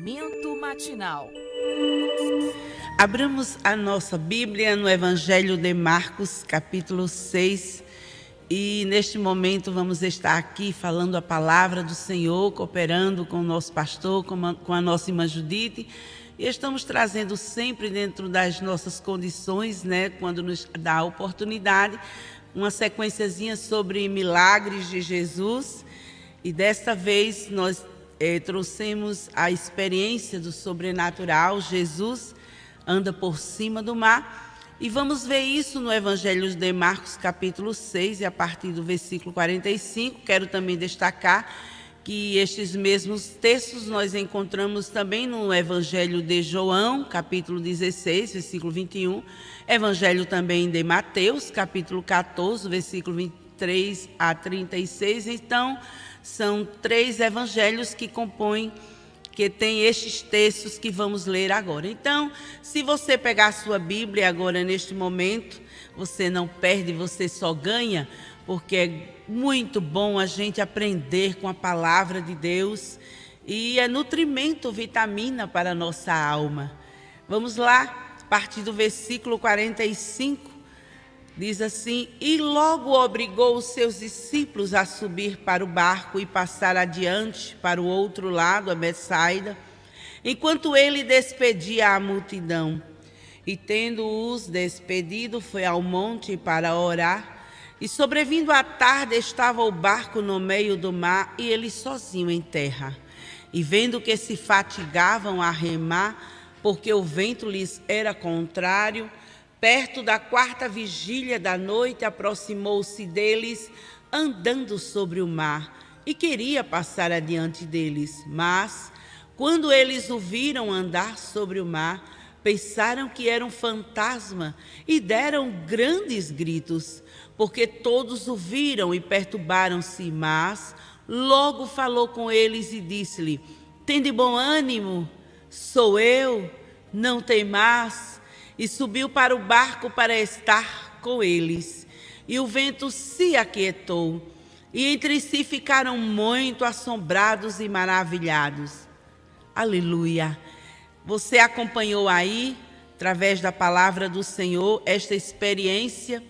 Momento Matinal. Abramos a nossa Bíblia no Evangelho de Marcos, capítulo 6. E neste momento vamos estar aqui falando a palavra do Senhor, cooperando com o nosso pastor, com a nossa irmã Judite. E estamos trazendo sempre dentro das nossas condições, quando nos dá a oportunidade, uma sequenciazinha sobre milagres de Jesus. E desta vez nós trouxemos a experiência do sobrenatural. Jesus anda por cima do mar. E vamos ver isso no Evangelho de Marcos, capítulo 6, e a partir do versículo 45. Quero também destacar que estes mesmos textos nós encontramos também no Evangelho de João, capítulo 16, versículo 21. Evangelho também de Mateus, capítulo 14, versículo 23 a 36. Então, são 3 evangelhos que compõem, que tem estes textos que vamos ler agora. Então, se você pegar a sua Bíblia agora neste momento, você não perde, você só ganha, porque é muito bom a gente aprender com a palavra de Deus e é nutrimento, vitamina para a nossa alma. Vamos lá, a partir do versículo 45, diz assim: E logo obrigou os seus discípulos a subir para o barco e passar adiante para o outro lado, a Betsaida, enquanto ele despedia a multidão. E tendo-os despedido, foi ao monte para orar. E sobrevindo a tarde, estava o barco no meio do mar e ele sozinho em terra. E vendo que se fatigavam a remar, porque o vento lhes era contrário, perto da 4ª vigília da noite, aproximou-se deles, andando sobre o mar, e queria passar adiante deles. Mas, quando eles o viram andar sobre o mar, pensaram que era um fantasma e deram grandes gritos, porque todos o viram e perturbaram-se. Mas logo falou com eles e disse-lhe: Tende bom ânimo, sou eu, não temais. E subiu para o barco para estar com eles. E o vento se aquietou, e entre si ficaram muito assombrados e maravilhados. Aleluia! Você acompanhou aí, através da palavra do Senhor, esta experiência.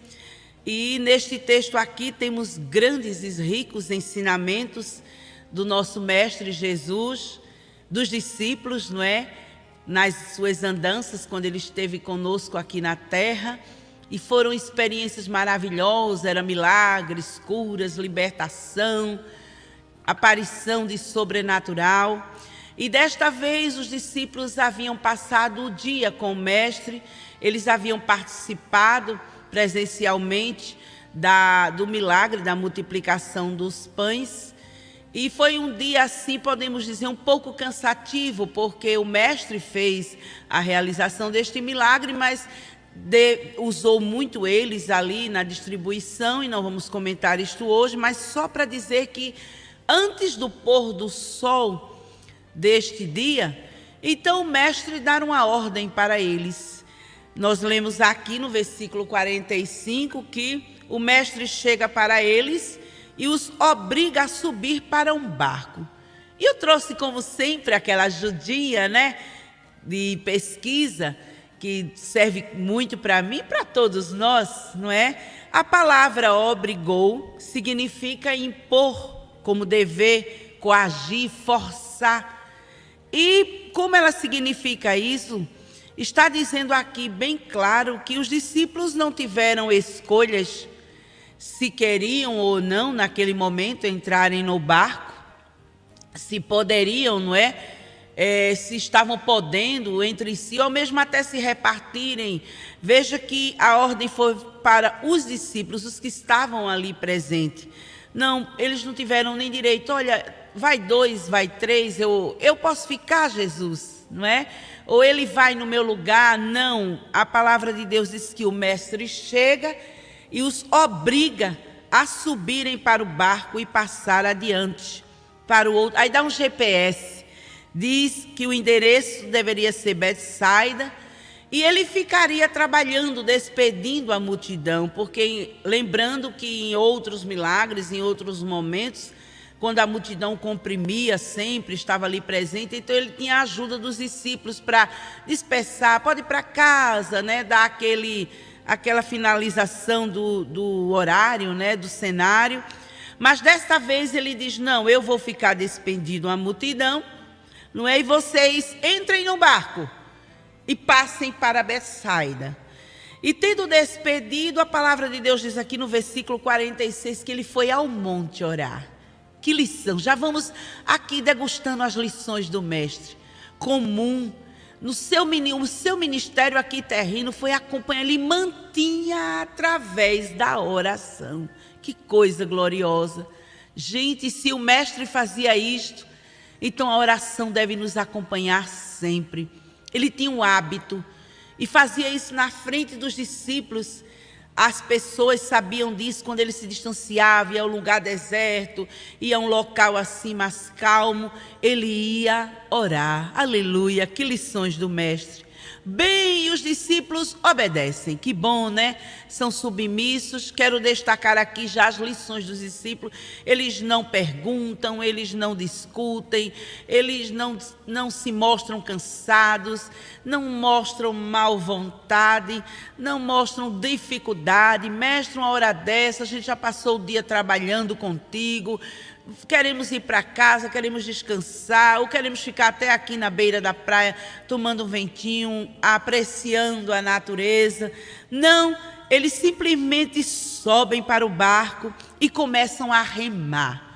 E neste texto aqui temos grandes e ricos ensinamentos do nosso Mestre Jesus, dos discípulos, não é? Nas suas andanças, quando ele esteve conosco aqui na terra, e foram experiências maravilhosas, eram milagres, curas, libertação, aparição de sobrenatural. E desta vez os discípulos haviam passado o dia com o mestre, eles haviam participado presencialmente do milagre da multiplicação dos pães. E foi um dia assim, podemos dizer, um pouco cansativo, porque o mestre fez a realização deste milagre, mas usou muito eles ali na distribuição, e não vamos comentar isto hoje, mas só para dizer que antes do pôr do sol deste dia, então o mestre dá uma ordem para eles. Nós lemos aqui no versículo 45 que o mestre chega para eles e os obriga a subir para um barco. E eu trouxe, como sempre, aquela ajudinha, de pesquisa, que serve muito para mim e para todos nós, não é? A palavra obrigou significa impor, como dever, coagir, forçar. E como ela significa isso? Está dizendo aqui bem claro que os discípulos não tiveram escolhas se queriam ou não, naquele momento, entrarem no barco, se poderiam, não é? Se estavam podendo entre si, ou mesmo até se repartirem. Veja que a ordem foi para os discípulos, os que estavam ali presentes. Não, eles não tiveram nem direito, olha, vai 2, vai 3, eu posso ficar, Jesus, não é? Ou ele vai no meu lugar. Não, a palavra de Deus diz que o mestre chega e os obriga a subirem para o barco e passar adiante para o outro. Aí dá um GPS, diz que o endereço deveria ser Betsaida, e ele ficaria trabalhando, despedindo a multidão, porque lembrando que em outros milagres, em outros momentos, quando a multidão comprimia sempre, estava ali presente, então ele tinha a ajuda dos discípulos para dispersar, pode ir para casa, né, dar aquela finalização do horário, né, do cenário. Mas desta vez ele diz, não, eu vou ficar despendido a multidão, não é? E vocês entrem no barco e passem para Betsaida. E tendo despedido, a palavra de Deus diz aqui no versículo 46 que ele foi ao monte orar. Que lição! Já vamos aqui degustando as lições do mestre. Comum, o seu ministério aqui terreno foi acompanhar, ele mantinha através da oração. Que coisa gloriosa! Gente, se o mestre fazia isto, então a oração deve nos acompanhar sempre. Ele tinha um hábito e fazia isso na frente dos discípulos. As pessoas sabiam disso quando ele se distanciava, ia a um lugar deserto, ia a um local assim mais calmo, ele ia orar. Aleluia, que lições do mestre. Bem, e os discípulos obedecem, que bom, né? São submissos. Quero destacar aqui já as lições dos discípulos. Eles não perguntam, eles não discutem, eles não se mostram cansados, não mostram mal vontade, não mostram dificuldade. Mestre, uma hora dessa, a gente já passou o dia trabalhando contigo, queremos ir para casa, queremos descansar, ou queremos ficar até aqui na beira da praia, tomando um ventinho, apreciando a natureza. Não, eles simplesmente sobem para o barco e começam a remar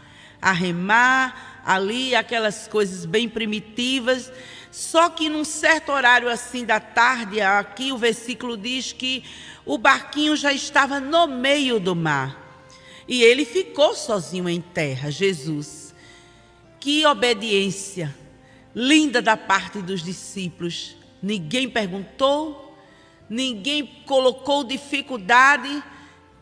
ali, aquelas coisas bem primitivas. Só que num certo horário assim da tarde, aqui o versículo diz que o barquinho já estava no meio do mar. E ele ficou sozinho em terra, Jesus. Que obediência linda da parte dos discípulos. Ninguém perguntou, ninguém colocou dificuldade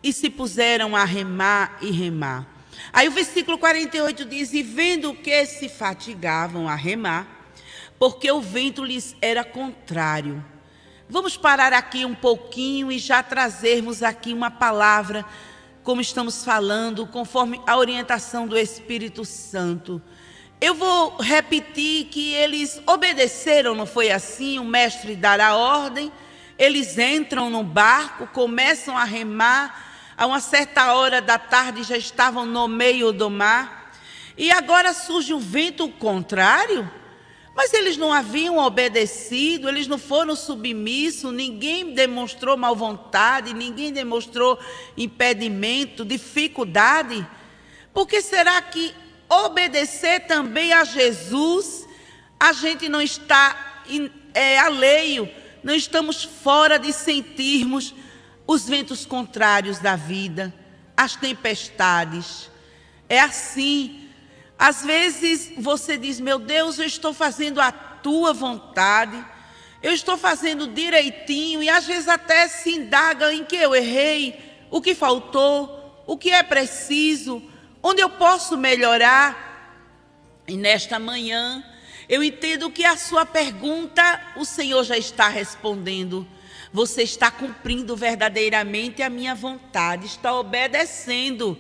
e se puseram a remar e remar. Aí o versículo 48 diz, e vendo que se fatigavam a remar, porque o vento lhes era contrário. Vamos parar aqui um pouquinho e já trazermos aqui uma palavra, como estamos falando, conforme a orientação do Espírito Santo. Eu vou repetir que eles obedeceram, não foi assim? O mestre dará a ordem, eles entram no barco, começam a remar, a uma certa hora da tarde já estavam no meio do mar, e agora surge um vento contrário, mas eles não haviam obedecido, eles não foram submissos, ninguém demonstrou mal vontade, ninguém demonstrou impedimento, dificuldade. Por que será que obedecer também a Jesus, a gente não está alheio, não estamos fora de sentirmos os ventos contrários da vida, as tempestades? É assim. Às vezes você diz, meu Deus, eu estou fazendo a tua vontade, eu estou fazendo direitinho, e às vezes até se indaga em que eu errei, o que faltou, o que é preciso, onde eu posso melhorar. E nesta manhã, eu entendo que a sua pergunta, o Senhor já está respondendo. Você está cumprindo verdadeiramente a minha vontade, está obedecendo.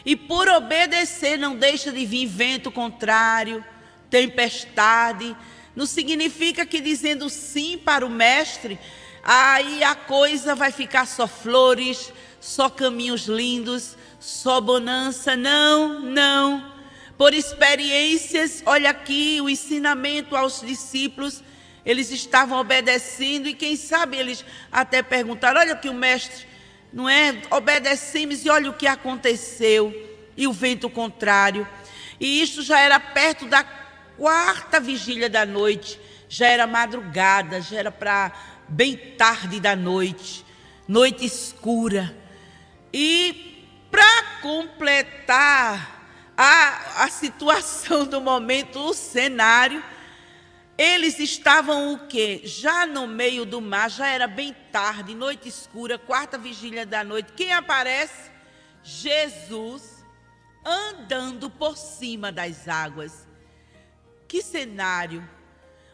E por obedecer não deixa de vir vento contrário, tempestade. Não significa que dizendo sim para o mestre, aí a coisa vai ficar só flores, só caminhos lindos, só bonança. Não, não. Por experiências, olha aqui o ensinamento aos discípulos, eles estavam obedecendo e quem sabe eles até perguntaram, olha que o mestre, não é? Obedecemos e olha o que aconteceu. E o vento contrário. E isso já era perto da 4ª vigília da noite. Já era madrugada, já era para bem tarde da noite. Noite escura. E para completar a situação do momento, o cenário, eles estavam o quê? Já no meio do mar, já era bem tarde, noite escura, 4ª vigília da noite. Quem aparece? Jesus andando por cima das águas. Que cenário!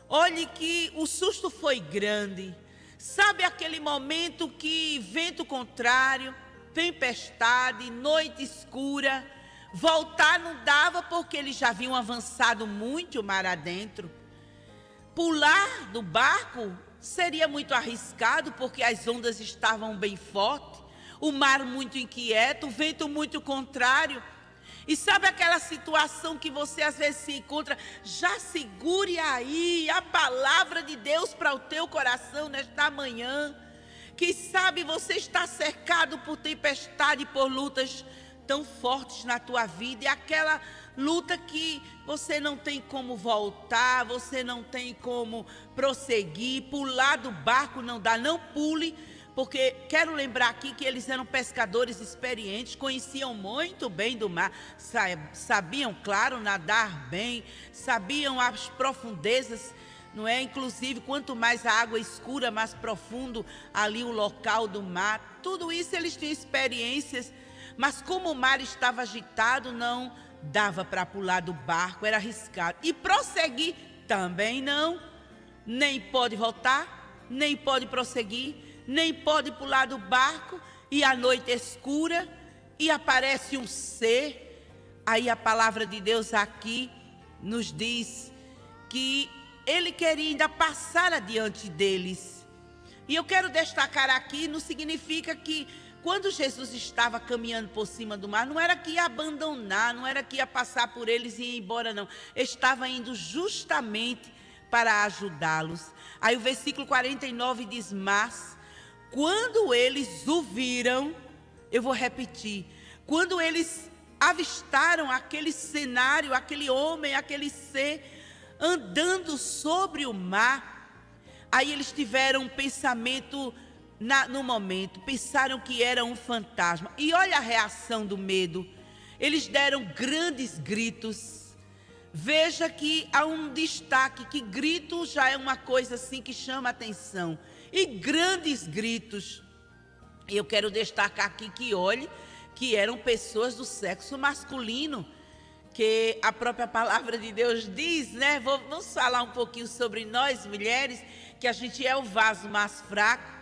Olhe que o susto foi grande. Sabe aquele momento que vento contrário, tempestade, noite escura, Voltar não dava porque eles já haviam avançado muito o mar adentro. Pular do barco seria muito arriscado porque as ondas estavam bem fortes, o mar muito inquieto, o vento muito contrário. E sabe aquela situação que você às vezes se encontra? Já segure aí a palavra de Deus para o teu coração nesta manhã. Que sabe você está cercado por tempestade, por lutas tão fortes na tua vida. E aquela luta que você não tem como voltar, você não tem como prosseguir, pular do barco não dá, não pule. Porque quero lembrar aqui que eles eram pescadores experientes, conheciam muito bem do mar, sabiam, claro, nadar bem, sabiam as profundezas, não é? Inclusive, quanto mais a água escura, mais profundo ali o local do mar. Tudo isso eles tinham experiências, mas como o mar estava agitado, não dava para pular do barco, era arriscado. E prosseguir também não, nem pode voltar, nem pode prosseguir, nem pode pular do barco, e a noite escura, e aparece um ser. Aí a palavra de Deus aqui nos diz que ele queria ainda passar adiante deles. E eu quero destacar aqui, não significa que quando Jesus estava caminhando por cima do mar, não era que ia abandonar, não era que ia passar por eles e ir embora, não. Estava indo justamente para ajudá-los. Aí o versículo 49 diz: mas quando eles o viram, eu vou repetir, quando eles avistaram aquele cenário, aquele homem, aquele ser andando sobre o mar, aí eles tiveram um pensamento no momento, pensaram que era um fantasma. E olha a reação do medo, eles deram grandes gritos. Veja que há um destaque, que grito já é uma coisa assim que chama atenção. E grandes gritos. E eu quero destacar aqui que olhe, que eram pessoas do sexo masculino, que a própria palavra de Deus diz, né? Vamos falar um pouquinho sobre nós, mulheres, que a gente é o vaso mais fraco.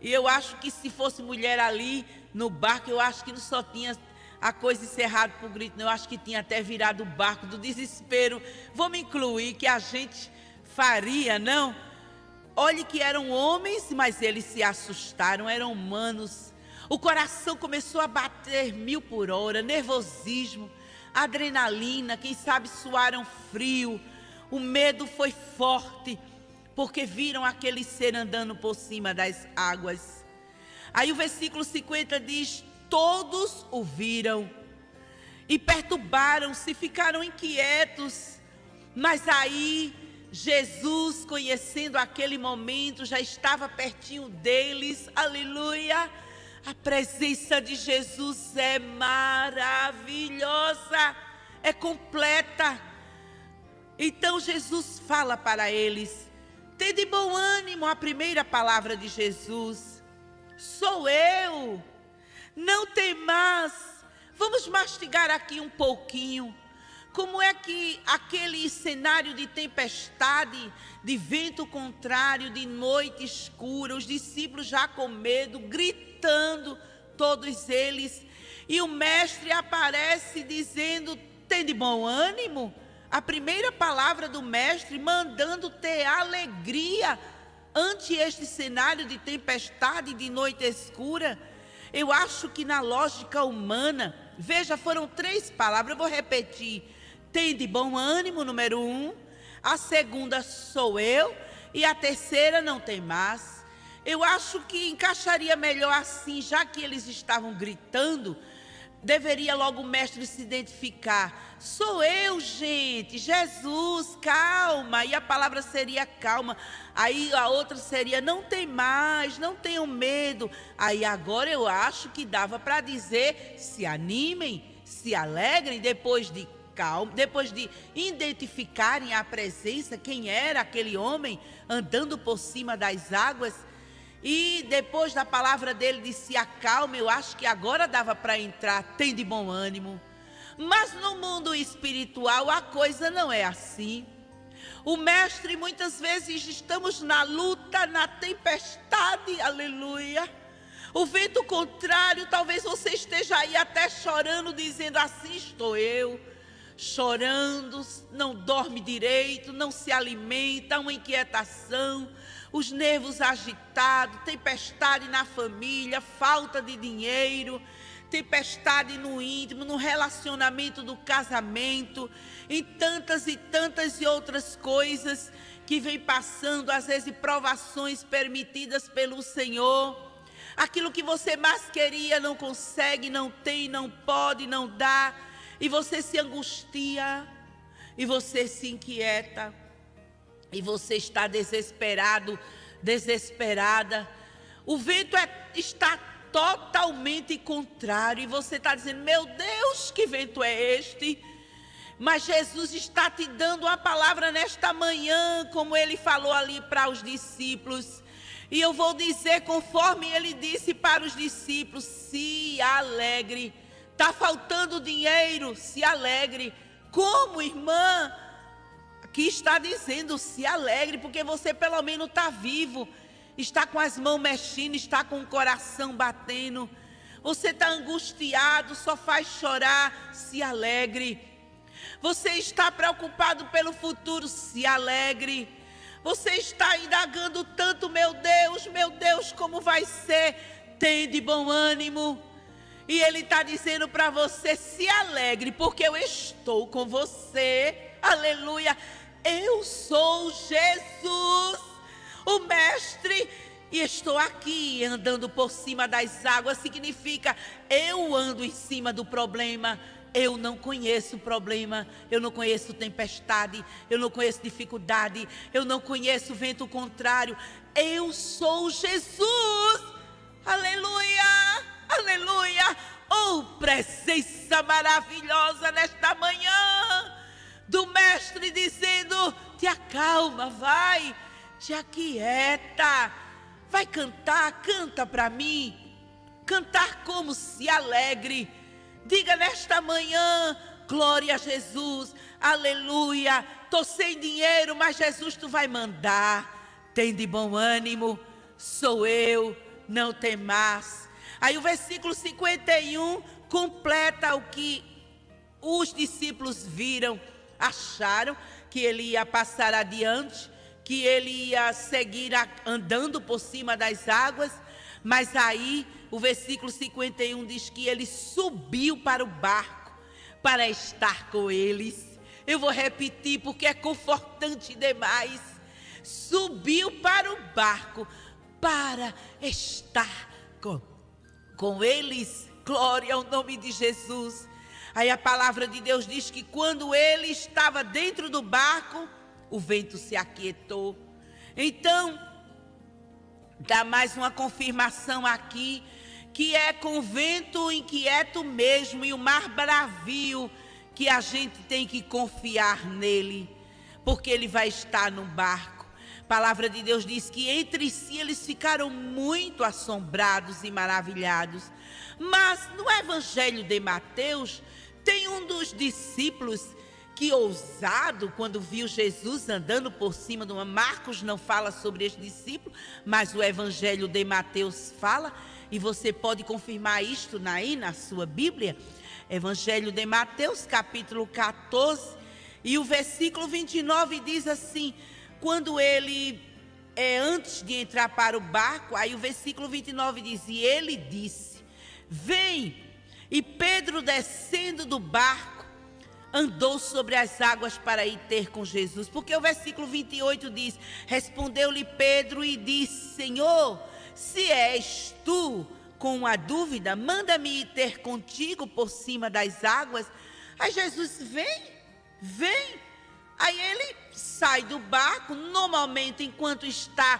E eu acho que se fosse mulher ali no barco, eu acho que não só tinha a coisa encerrada por grito, não. Eu acho que tinha até virado o barco do desespero. Vamos incluir que a gente faria, não? Olhe que eram homens, mas eles se assustaram, eram humanos. O coração começou a bater 1000 por hora, nervosismo, adrenalina, quem sabe suaram frio. O medo foi forte, porque viram aquele ser andando por cima das águas. Aí o versículo 50 diz: todos o viram e perturbaram-se, ficaram inquietos. Mas aí Jesus, conhecendo aquele momento, já estava pertinho deles. Aleluia! A presença de Jesus é maravilhosa, é completa. Então Jesus fala para eles: tende bom ânimo. A primeira palavra de Jesus: sou eu, não temais. Vamos mastigar aqui um pouquinho. Como é que aquele cenário de tempestade, de vento contrário, de noite escura, os discípulos já com medo, gritando, todos eles, e o mestre aparece dizendo: tende bom ânimo. A primeira palavra do mestre mandando ter alegria ante este cenário de tempestade, de noite escura. Eu acho que na lógica humana, veja, foram 3 palavras, eu vou repetir: tende bom ânimo, número 1, a segunda, sou eu, e a terceira, não tem mais. Eu acho que encaixaria melhor assim, já que eles estavam gritando, deveria logo o mestre se identificar: sou eu, gente, Jesus, calma. E a palavra seria calma. Aí a outra seria: não tem mais, não tenham medo. Aí agora eu acho que dava para dizer: se animem, se alegrem, depois de calma, depois de identificarem a presença, quem era aquele homem andando por cima das águas. E depois da palavra dele de se acalme, eu acho que agora dava para entrar: tem de bom ânimo. Mas no mundo espiritual a coisa não é assim. O mestre, muitas vezes estamos na luta, na tempestade, aleluia. O vento contrário, talvez você esteja aí até chorando, dizendo: assim estou eu, chorando, não dorme direito, não se alimenta, uma inquietação, os nervos agitados, tempestade na família, falta de dinheiro, tempestade no íntimo, no relacionamento do casamento, em tantas e outras coisas que vem passando, às vezes provações permitidas pelo Senhor. Aquilo que você mais queria não consegue, não tem, não pode, não dá, e você se angustia, e você se inquieta, e você está desesperado, desesperada. O vento está totalmente contrário, e você está dizendo: meu Deus, que vento é este? Mas Jesus está te dando uma palavra nesta manhã, como ele falou ali para os discípulos. E eu vou dizer conforme ele disse para os discípulos: se alegre. Está faltando dinheiro, se alegre. Como, irmã? Aqui está dizendo: se alegre, porque você pelo menos está vivo, está com as mãos mexendo, está com o coração batendo. Você está angustiado, só faz chorar, se alegre. Você está preocupado pelo futuro, se alegre. Você está indagando tanto: meu Deus, como vai ser? Tende bom ânimo. E ele está dizendo para você: se alegre, porque eu estou com você. Aleluia. Eu sou Jesus, o Mestre, e estou aqui andando por cima das águas. Significa, eu ando em cima do problema. Eu não conheço problema, eu não conheço tempestade, eu não conheço dificuldade, eu não conheço vento contrário. Eu sou Jesus. Aleluia, aleluia. Oh, presença maravilhosa nesta manhã do Mestre dizendo: te acalma, vai, te aquieta, vai cantar, canta para mim. Cantar como? Se alegre. Diga nesta manhã: glória a Jesus, aleluia. Estou sem dinheiro, mas Jesus tu vai mandar. Tem de bom ânimo, sou eu, não temas. Aí o versículo 51 completa o que os discípulos viram. Acharam que ele ia passar adiante, que ele ia seguir andando por cima das águas. Mas aí o versículo 51 diz que ele subiu para o barco para estar com eles. Eu vou repetir porque é confortante demais. Subiu para o barco para estar com eles. Glória ao nome de Jesus. Aí a palavra de Deus diz que quando ele estava dentro do barco, o vento se aquietou. Então, dá mais uma confirmação aqui, que é com o vento inquieto mesmo e o mar bravio que a gente tem que confiar nele, porque ele vai estar no barco. A palavra de Deus diz que entre si eles ficaram muito assombrados e maravilhados. Mas no Evangelho de Mateus tem um dos discípulos que, ousado, quando viu Jesus andando por cima de uma... Marcos não fala sobre este discípulo, mas o Evangelho de Mateus fala, e você pode confirmar isto aí na sua Bíblia. Evangelho de Mateus, capítulo 14, e o versículo 29 diz assim: quando ele, antes de entrar para o barco, aí o versículo 29 diz: e ele disse: vem. E Pedro, descendo do barco, andou sobre as águas para ir ter com Jesus. Porque o versículo 28 diz: respondeu-lhe Pedro e disse: Senhor, se és tu com uma dúvida, manda-me ir ter contigo por cima das águas. Aí Jesus: vem. Aí ele sai do barco. No momento, enquanto está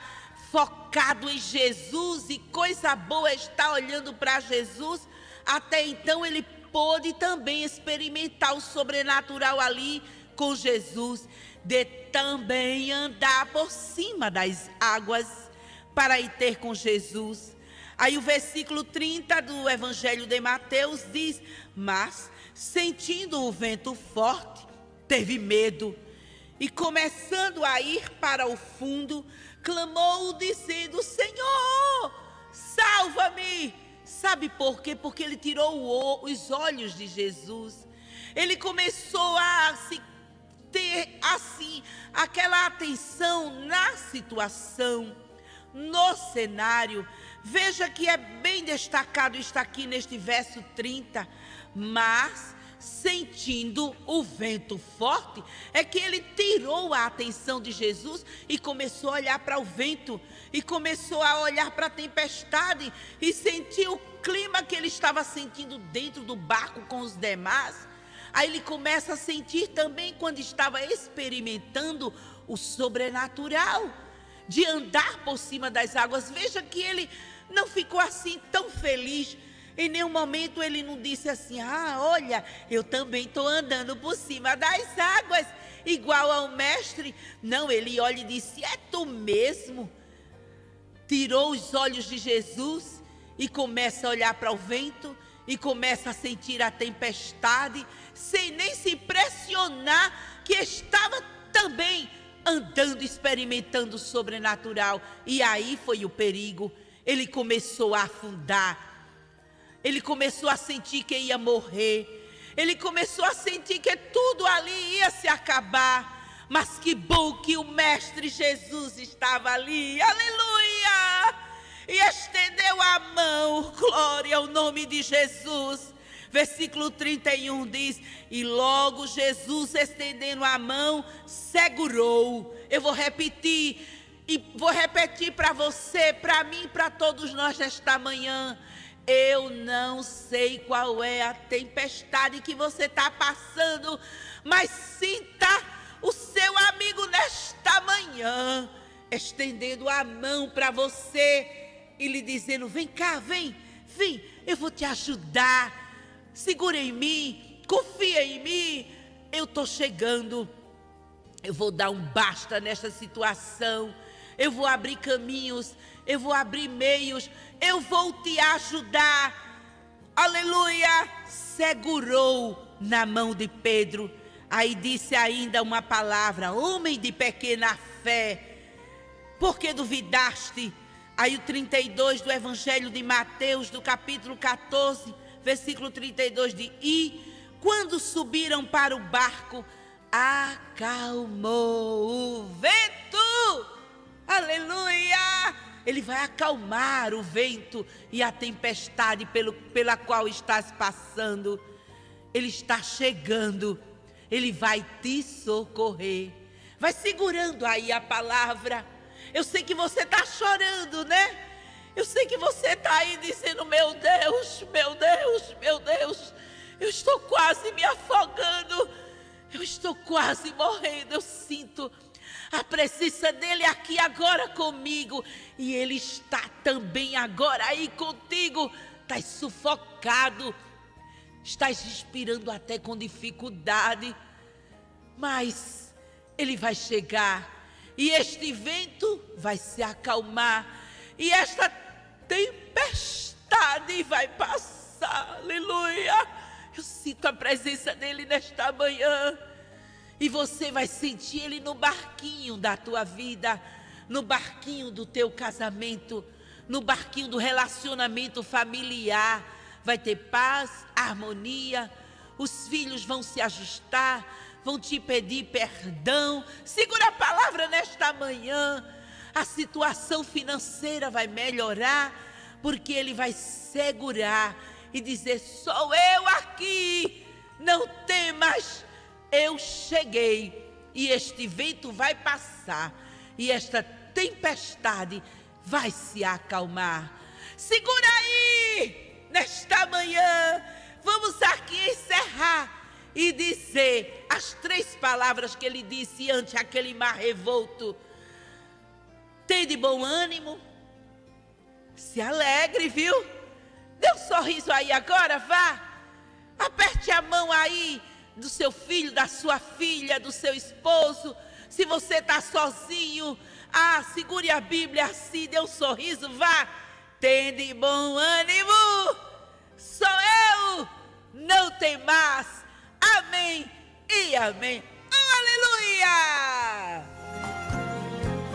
focado em Jesus e coisa boa, está olhando para Jesus, até então ele pôde também experimentar o sobrenatural ali com Jesus, de também andar por cima das águas para ir ter com Jesus. Aí o versículo 30 do Evangelho de Mateus diz: mas sentindo o vento forte, teve medo, e começando a ir para o fundo, clamou dizendo: Senhor, salva-me. Sabe por quê? Porque ele tirou os olhos de Jesus. Ele começou a se ter assim aquela atenção na situação, no cenário. Veja que é bem destacado, está aqui neste verso 30. Mas sentindo o vento forte, é que ele tirou a atenção de Jesus e começou a olhar para o vento, e começou a olhar para a tempestade, e sentiu o clima que ele estava sentindo dentro do barco com os demais. Aí ele começa a sentir também, quando estava experimentando o sobrenatural, de andar por cima das águas. Veja que ele não ficou assim tão feliz. Em nenhum momento ele não disse assim: olha, eu também estou andando por cima das águas, igual ao mestre. Não, ele olha e disse: é tu mesmo? Tirou os olhos de Jesus e começa a olhar para o vento, e começa a sentir a tempestade, sem nem se impressionar que estava também andando, experimentando o sobrenatural. E aí foi o perigo. Ele começou a afundar. Ele começou a sentir que ia morrer. Ele começou a sentir que tudo ali ia se acabar. Mas que bom que o Mestre Jesus estava ali. Aleluia! E estendeu a mão. Glória ao nome de Jesus. Versículo 31 diz: e logo Jesus, estendendo a mão, segurou. Eu vou repetir. E vou repetir para você, para mim, para todos nós nesta manhã. Eu não sei qual é a tempestade que você está passando, mas sinta o seu amigo nesta manhã, estendendo a mão para você e lhe dizendo: vem cá, vem, eu vou te ajudar. Segura em mim, confia em mim, eu estou chegando. Eu vou dar um basta nesta situação. Eu vou abrir caminhos, eu vou abrir meios, eu vou te ajudar. Aleluia! Segurou na mão de Pedro. Aí disse ainda uma palavra: homem de pequena fé, por que duvidaste? Aí o 32 do Evangelho de Mateus, do capítulo 14, versículo 32 diz: e quando subiram para o barco, acalmou o vento. Aleluia! Ele vai acalmar o vento e a tempestade pela qual estás passando. Ele está chegando. Ele vai te socorrer. Vai segurando aí a palavra. Eu sei que você está chorando, né? Eu sei que você está aí dizendo: meu Deus, meu Deus, meu Deus, eu estou quase me afogando. Eu estou quase morrendo. Eu sinto a presença dele aqui agora comigo. E ele está também agora aí contigo. Estás sufocado. Estás respirando até com dificuldade. Mas ele vai chegar. E este vento vai se acalmar. E esta tempestade vai passar. Aleluia. Eu sinto a presença dele nesta manhã. E você vai sentir ele no barquinho da tua vida, no barquinho do teu casamento, no barquinho do relacionamento familiar. Vai ter paz, harmonia, os filhos vão se ajustar, vão te pedir perdão. Segura a palavra nesta manhã. A situação financeira vai melhorar, porque ele vai segurar e dizer: sou eu aqui, não temas. Eu cheguei, e este vento vai passar, e esta tempestade vai se acalmar. Segura aí, nesta manhã, vamos aqui encerrar e dizer as 3 palavras que ele disse ante aquele mar revolto. Tem de bom ânimo, se alegre, viu? Dê um sorriso aí agora, vá. Aperte a mão aí do seu filho, da sua filha, do seu esposo. Se você está sozinho, segure a Bíblia assim, dê um sorriso, vá. Tem de bom ânimo, sou eu, não tem mais. Amém e amém. Aleluia!